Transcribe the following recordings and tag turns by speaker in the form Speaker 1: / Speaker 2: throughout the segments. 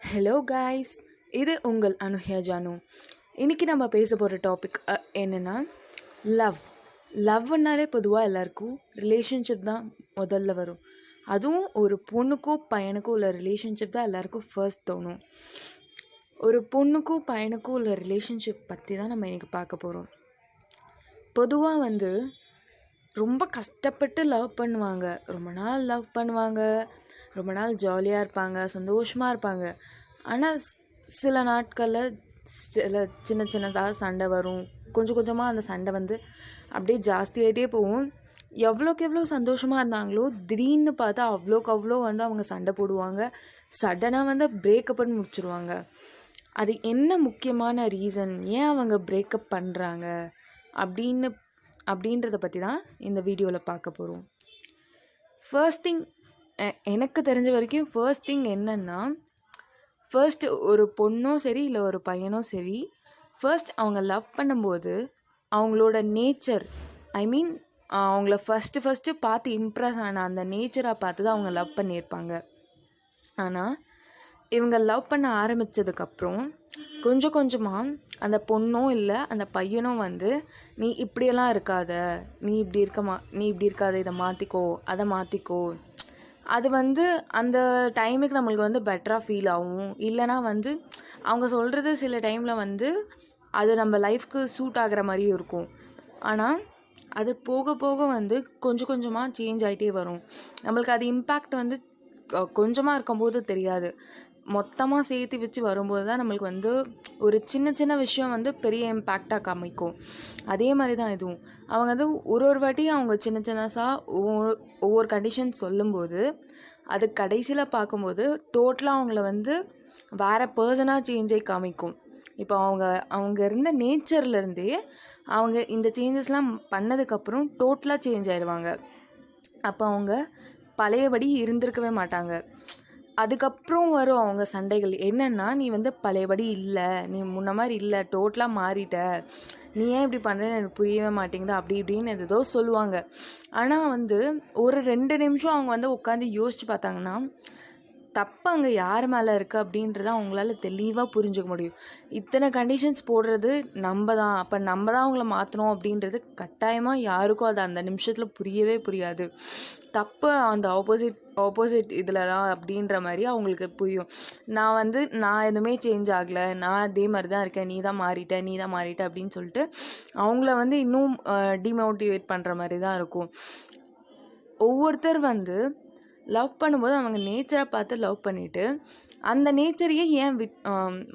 Speaker 1: Hello guys, இது உங்கள் அனுஹ்யா ஜானு. இன்றைக்கி நம்ம பேச போகிற டாபிக் என்னென்னா லவ். லவ்னாலே பொதுவாக எல்லாருக்கும் ரிலேஷன்ஷிப் தான் முதல்ல வரும். அதுவும் ஒரு பொண்ணுக்கும் பையனுக்கும் உள்ள ரிலேஷன்ஷிப் தான் எல்லாருக்கும் ஃபர்ஸ்ட் தோணும். ஒரு பொண்ணுக்கும் பையனுக்கும் உள்ள ரிலேஷன்ஷிப் பற்றி தான் நம்ம இன்றைக்கி பார்க்க போகிறோம். பொதுவாக ரொம்ப கஷ்டப்பட்டு லவ் பண்ணுவாங்க, ரொம்ப நாள் லவ் பண்ணுவாங்க, ரொம்ப நாள் ஜாலியாக இருப்பாங்க, சந்தோஷமாக இருப்பாங்க. ஆனால் சில நாட்களில் சில சின்னதாக சண்டை வரும். கொஞ்சம் கொஞ்சமாக அந்த சண்டை அப்படியே ஜாஸ்தியாகிட்டே போகும். எவ்வளோக்கு எவ்வளோ சந்தோஷமாக இருந்தாங்களோ திடீர்னு பார்த்தா அவ்வளோக்கு அவ்வளோ அவங்க சண்டை போடுவாங்க. சடனாக பிரேக்கப் பண்ணி முடிச்சிருவாங்க. அது என்ன முக்கியமான ரீசன், ஏன் அவங்க பிரேக்கப் பண்ணுறாங்க அப்படின்றத பற்றி தான் இந்த வீடியோவில் பார்க்க போகிறோம். ஃபர்ஸ்ட் திங், எனக்கு தெரிஞ்ச வரைக்கும் ஃபர்ஸ்ட் திங் என்னென்னா, ஃபர்ஸ்ட் ஒரு பொண்ணோ சரி இல்லை ஒரு பையனோ சரி, ஃபர்ஸ்ட் அவங்க லவ் பண்ணும்போது அவங்களோட நேச்சர், அவங்கள ஃபஸ்ட்டு பார்த்து இம்ப்ரெஸ் ஆன அந்த நேச்சராக பார்த்து தான் அவங்க லவ் பண்ணியிருப்பாங்க. ஆனால் இவங்க லவ் பண்ண ஆரம்பித்ததுக்கப்புறம் கொஞ்சம் கொஞ்சமாக அந்த பொண்ணும் இல்லை அந்த பையனும் நீ இப்படியெல்லாம் இருக்காத, நீ இப்படி இருக்காத, இதை மாற்றிக்கோ, அதை மாற்றிக்கோ. அது அந்த டைமுக்கு நம்மளுக்கு பெட்டராக ஃபீல் ஆகும். இல்லைனா அவங்க சொல்கிறது சில டைமில் அது நம்ம லைஃப்க்கு சூட் ஆகிற மாதிரியும் இருக்கும். ஆனால் அது போக போக கொஞ்சம் கொஞ்சமாக சேஞ்ச் ஆகிட்டே வரும். நம்மளுக்கு அது இம்பேக்ட் கொஞ்சமாக இருக்கும்போது தெரியாது. மொத்தமாக சேர்த்து வச்சு வரும்போது தான் நம்மளுக்கு ஒரு சின்ன சின்ன விஷயம் பெரிய இம்பேக்டாக காமிக்கும். அதே மாதிரி தான் இதுவும். அவங்க ஒரு வாட்டி அவங்க சின்னசாக ஒவ்வொரு கண்டிஷன் சொல்லும்போது அது கடைசியில் பார்க்கும்போது டோட்டலாக அவங்கள வேறு பர்சனாக சேஞ்சை காமிக்கும். இப்போ அவங்க இருந்த நேச்சர்லேருந்தே அவங்க இந்த சேஞ்சஸ்லாம் பண்ணதுக்கப்புறம் டோட்டலாக சேஞ்ச் ஆகிடுவாங்க. அப்போ அவங்க பழையபடி இருந்திருக்கவே மாட்டாங்க. அதுக்கப்புறம் வரும் அவங்க சண்டைகள் என்னென்னா, நீ பழையபடி இல்லை, நீ முன்ன மாதிரி இல்லை, டோட்டலாக மாறிட்ட, நீ ஏன் இப்படி பண்ணுறேன்னு எனக்கு புரியவே மாட்டேங்குது, அப்படி இப்படின்னு ஏதோ சொல்லுவாங்க. ஆனால் ஒரு 2 நிமிஷம் அவங்க உட்காந்து யோசித்து பார்த்தாங்கன்னா தப்பு அங்கே யார் மேலே இருக்குது அப்படின்றத அவங்களால தெளிவாக புரிஞ்சுக்க முடியும். இத்தனை கண்டிஷன்ஸ் போடுறது நம்ம தான், அப்போ நம்ம தான் அவங்கள மாற்றணும் அப்படின்றது கட்டாயமாக யாருக்கும் அது அந்த நிமிஷத்தில் புரியவே புரியாது. தப்பு அந்த ஆப்போசிட் இதில் தான் அப்படின்ற மாதிரி அவங்களுக்கு புரியும். நான் எதுவுமே சேஞ்ச் ஆகலை, நான் அதே மாதிரி தான் இருக்கேன், நீ தான் மாறிட்ட அப்படின்னு சொல்லிட்டு அவங்கள இன்னும் டிமோட்டிவேட் பண்ணுற மாதிரி தான் இருக்கும். ஒவ்வொருத்தர் லவ் பண்ணும்போது அவங்க நேச்சரை பார்த்து லவ் பண்ணிவிட்டு அந்த நேச்சரையே ஏன்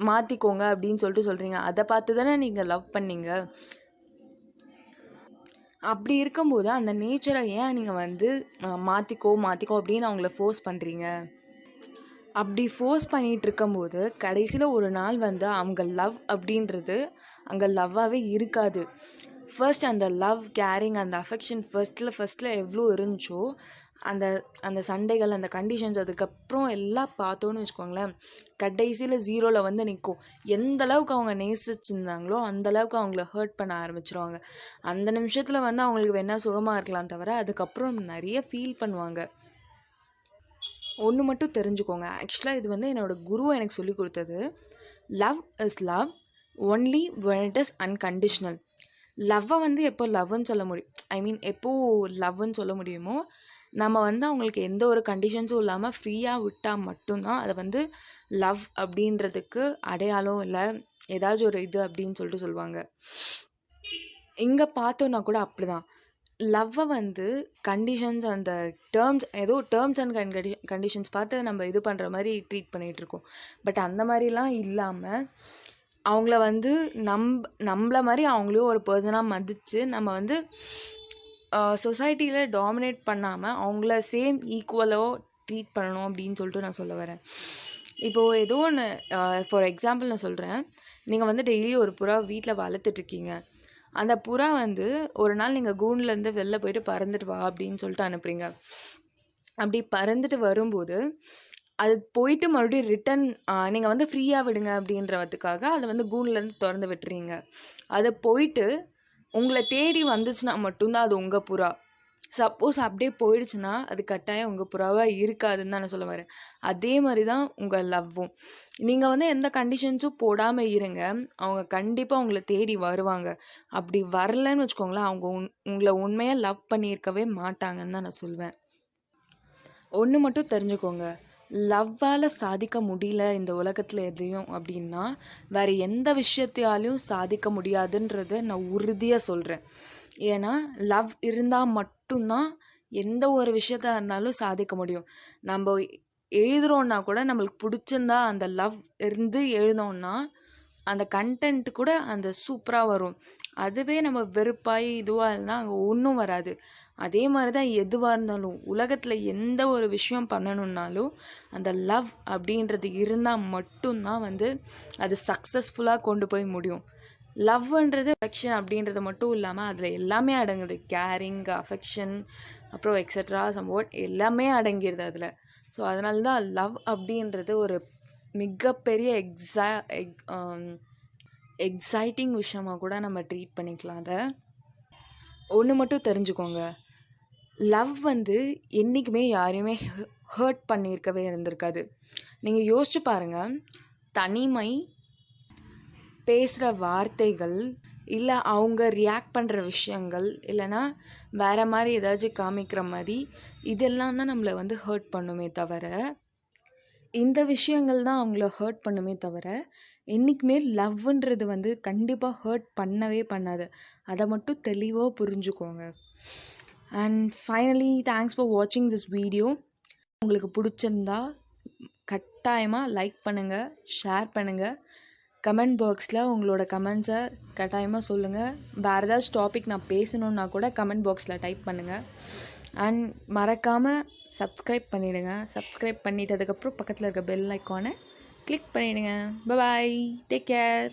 Speaker 1: மாற்றிக்கோங்க அப்படின்னு சொல்கிறீங்க. அதை பார்த்து தானே நீங்கள் லவ் பண்ணீங்க. அப்படி இருக்கும்போது அந்த நேச்சரை ஏன் நீங்கள் மாற்றிக்கோ அப்படின்னு அவங்கள ஃபோர்ஸ் பண்ணுறீங்க. அப்படி ஃபோர்ஸ் பண்ணிகிட்டு இருக்கும்போது கடைசியில் ஒரு நாள் அவங்க லவ் அப்படின்றது அங்கே லவ்வாகவே இருக்காது. ஃபர்ஸ்ட் அந்த லவ், கேரிங், அந்த அஃபெக்ஷன் ஃபர்ஸ்ட்டில் எவ்வளோ இருந்துச்சோ அந்த அந்த சண்டைகள், அந்த கண்டிஷன்ஸ் அதுக்கப்புறம் எல்லாம் பார்த்தோன்னு வச்சுக்கோங்களேன், கடைசியில் 0ல் நிற்கும். எந்த அளவுக்கு அவங்க நேசிச்சிருந்தாங்களோ அந்தளவுக்கு அவங்கள ஹர்ட் பண்ண ஆரம்பிச்சிருவாங்க. அந்த நிமிஷத்தில் அவங்களுக்கு வேணால் சுகமாக இருக்கலாம் தவிர அதுக்கப்புறம் நிறைய ஃபீல் பண்ணுவாங்க. ஒன்று மட்டும் தெரிஞ்சுக்கோங்க, ஆக்சுவலாக இது என்னோடய குரு எனக்கு சொல்லி கொடுத்தது. Love is love only when it is unconditional. லவ்வை எப்போ லவ்னு சொல்ல முடியும், எப்போ லவ்னு சொல்ல முடியுமோ நம்ம அவங்களுக்கு எந்த ஒரு கண்டிஷன்ஸும் இல்லாமல் ஃப்ரீயாக விட்டால் மட்டும்தான் அதை லவ் அப்படின்றதுக்கு அடையாளம் இல்லை ஏதாச்சும் ஒரு இது அப்படின்னு சொல்லுவாங்க. இங்கே பார்த்தோன்னா கூட அப்படி தான் லவ்வை கண்டிஷன்ஸ், அந்த டேர்ம்ஸ் அண்ட் கண்டிஷன்ஸ் பார்த்து நம்ம இது பண்ணுற மாதிரி ட்ரீட் பண்ணிகிட்ருக்கோம். பட் அந்த மாதிரிலாம் இல்லாமல் அவங்கள நம்மள மாதிரி அவங்களையும் ஒரு பர்சனாக மதித்து நம்ம சொசைட்டியில் டாமினேட் பண்ணாமல் அவங்கள சேம் ஈக்குவலோ ட்ரீட் பண்ணணும் அப்படின்னு சொல்லிட்டு நான் சொல்ல வரேன். இப்போது ஏதோ ஒன்று ஃபார் எக்ஸாம்பிள் நான் சொல்கிறேன். நீங்கள் டெய்லி ஒரு புறா வீட்டில் வளர்த்துட்ருக்கீங்க. அந்த புறா ஒரு நாள் நீங்கள் கூண்டுலேருந்து வெளில போயிட்டு பறந்துட்டு வா அப்படின்னு சொல்லிட்டு அனுப்புகிறீங்க. அப்படி பறந்துட்டு வரும்போது அது போயிட்டு மறுபடியும் ரிட்டன் நீங்கள் ஃப்ரீயாக விடுங்க அப்படின்றதுக்காக அதை கூண்டுலேருந்து திறந்து விட்டுறீங்க. அதை போயிட்டு உங்களை தேடி வந்துச்சுன்னா மட்டும்தான் அது உங்கள் புறா. சப்போஸ் அப்படியே போயிடுச்சுன்னா, அது கட்டாயம் உங்க புறாவா இருக்காதுன்னு தான் நான் சொல்ல வரேன். அதே மாரி தான் உங்க லவ்வும். நீங்க வந்து எந்த கண்டிஷன்ஸும் போடாம இருங்க. அவங்க கண்டிப்பா உங்கள தேடி வருவாங்க. அப்படி வரலன்னு வச்சுக்கோங்களேன், அவங்க உங்கள உண்மையா லவ் பண்ணியிருக்கவே மாட்டாங்கன்னு தான் நான் சொல்வேன். ஒண்ணு மட்டும் தெரிஞ்சுக்கோங்க. லவ்வால சாதிக்க முடியல இந்த உலகத்துல எதையும் அப்படின்னா, வேற எந்த விஷயத்தையாலயும் சாதிக்க முடியாதுன்றத நான் உறுதியா சொல்றேன். ஏன்னா, லவ் இருந்தா மட்டும் தான் எந்த ஒரு விஷயத்தா இருந்தாலும் சாதிக்க முடியும். நம்ப எழுதுறோம்னா கூட நம்மளுக்கு புடிச்சிருந்தா அந்த லவ் இருந்து எழுதுனோம்னா, அந்த கன்டென்ட் கூட அந்த சூப்பரா வரும். அதுவே நம்ம வெறுப்பாயி இதுவா இல்லன்னா அங்க ஒண்ணும் வராது. அதே மாரி தான் எதுவா இருந்தாலும், உலகத்துல எந்த ஒரு விஷயம் பண்ணணும்னாலும், அந்த லவ் அப்படின்றது இருந்தா மட்டும் தான் வந்து அது சக்சஸ்ஃபுல்லா கொண்டு போய் முடியும். லவ்ன்றது அஃபெக்ஷன் அப்படின்றது மட்டும் இல்லாம, அதுல எல்லாமே அடங்குது. கேரிங், அஃபெக்ஷன் அப்புறம் எக்ஸெட்ரா சம்வாட் எல்லாமே அடங்கிருது அதுல. ஸோ அதனால தான் லவ் அப்படின்றது ஒரு மிகப்பெரிய எக்ஸைட்டிங் விஷயமா கூட நம்ம ட்ரீட் பண்ணிக்கலாம் அத. ஒண்ணு மட்டும் தெரிஞ்சுக்கோங்க. லவ் வந்து என்னைக்குமே யாரையுமே ஹர்ட் பண்ணியிருக்கவே இருந்திருக்காது. நீங்க யோசிச்சு பாருங்க. தனிமை, பேசுற வார்த்தைகள், இல்ல அவங்க ரியாக்ட் பண்ற விஷயங்கள், இல்லன்னா வேற மாரி ஏதாச்சும் காமிக்கிற மாரி, இதெல்லாம் தான் நம்மள வந்து ஹர்ட் பண்ணுமே தவிர, இந்த விஷயங்கள் தான் அவங்கள ஹர்ட் பண்ணுமே தவிர, என்னைக்குமே லவ்வுன்றது வந்து கண்டிப்பா ஹர்ட் பண்ணவே பண்ணாது. அத மட்டும் தெளிவா புரிஞ்சுக்கோங்க. அண்ட் ஃபைனலி தேங்க்ஸ் ஃபார் வாட்சிங் திஸ் வீடியோ. உங்களுக்கு பிடிச்சிருந்தா கட்டாயமா லைக் பண்ணுங்க, ஷேர் பண்ணுங்க. கமெண்ட் பாக்ஸில் உங்களோட கமெண்ட்ஸை கட்டாயமாக சொல்லுங்கள். வேறு ஏதாச்சும் டாபிக் நான் பேசணுன்னா கூட கமெண்ட் பாக்ஸில் டைப் பண்ணுங்கள். அண்ட் மறக்காமல் சப்ஸ்கிரைப் பண்ணிவிடுங்க. சப்ஸ்கிரைப் பண்ணிட்டதுக்கப்புறம் பக்கத்தில் இருக்க பெல் ஐக்கானை கிளிக் பண்ணிவிடுங்க. பாய், டேக் கேர்.